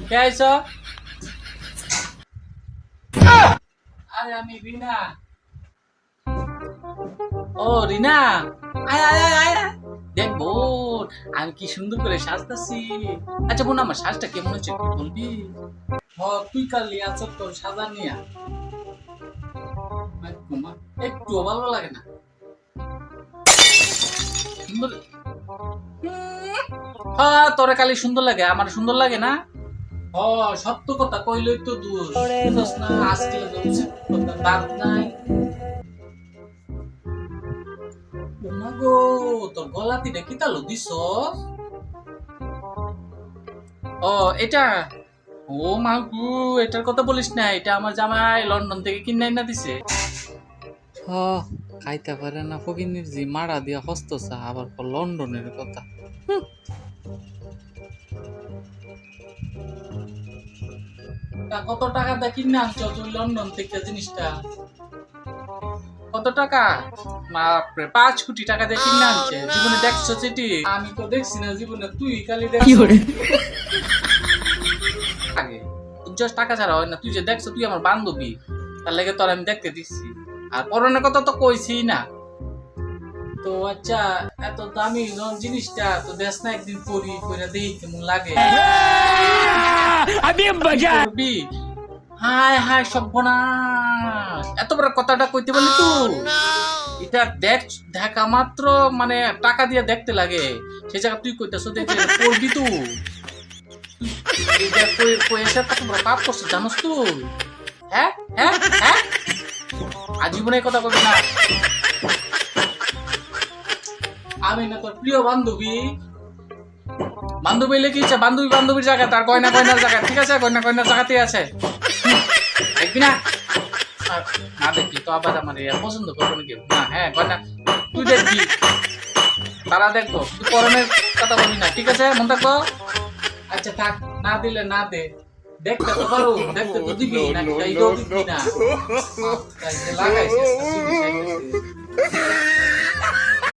কে আইছ? আরে আমি রিনা। ও রিনা, আয় আয় আয় আয় আয়। দেখ বোন, আমি কি সুন্দর করে সাজতাছি। আচ্ছা বোন, আমার সাজটা কেমন হচ্ছে একটু বলবি? তুই কাল আছো তোর সাজা নিয়া। একটু ভালো লাগে না? সুন্দর। হ্যাঁ তোরে কালি সুন্দর লাগে, আমার সুন্দর লাগে না? সত্য কথা কইলই তো দোষ। বুঝছ না, আজকে উচিত কথা দাঁত নাই। গো, তোর গলাতিটা কি তালু দিছ? ও এটা, ও মাগু, এটার কথা বলিস না। এটা আমার জামাই লন্ডন থেকে কিনে না দিছে। খাইতে পারে না ফকিনির জি মারা দিয়া হস্তসা, আবার লন্ডনের কথা। কত টাকা দিয়ে কিনে আনছো তুই লন্ডন থেকে জিনিসটা? কত টাকা? বাপরে, 5 কোটি টাকা দিয়ে কিনে আনছে। জীবনে দেখছো সেটি? আমি তো দেখছি না জীবনে, তুই খালি দেখছিস। আগে জাস্ট টাকা ছাড়া হয় না। তুই যে দেখছো, তুই আমার বান্ধবী, তার লাগে তোর আমি দেখতে দিচ্ছি। আর পরনের কথা তো কইছি না। তো আচ্ছা, এত দামি জিনিসটা তো দেখ না, একদিন পরি পরে দেখি কেমন লাগে। হায় হায় সর্বনাশ, এত বড় কথাটা কইতে বলি তুই? এটা দেখা মাত্র মানে টাকা দিয়ে দেখতে লাগে, সে জায়গা তুই কইতেছ দেখে পড়বি তুই? এটা কই এসে কত বড় পাপ করছিস জানোস তুই? হ্যাঁ হ্যাঁ হ্যাঁ, আজীবনে কথা কবি না। আমি না তোর প্রিয় বান্ধবী। বান্ধবী লিখেছে, বান্ধবীর জায়গা, তার গয়নার জায়গা। ঠিক আছে, গয়নার জায়গাতেই আছে। দেখবি না? না দেখবি তো আবার আমার পছন্দ করবো নাকি? না, হ্যাঁ গয়না তুই দেখবি, তারা দেখবো, তুই পরনের কথা বলবি না। ঠিক আছে, মন থাকবো। আচ্ছা থাক, না দিলে না দে। দেখতে তো পারো, দেখতে তো দিবি না, দিবি না লাগাইছে।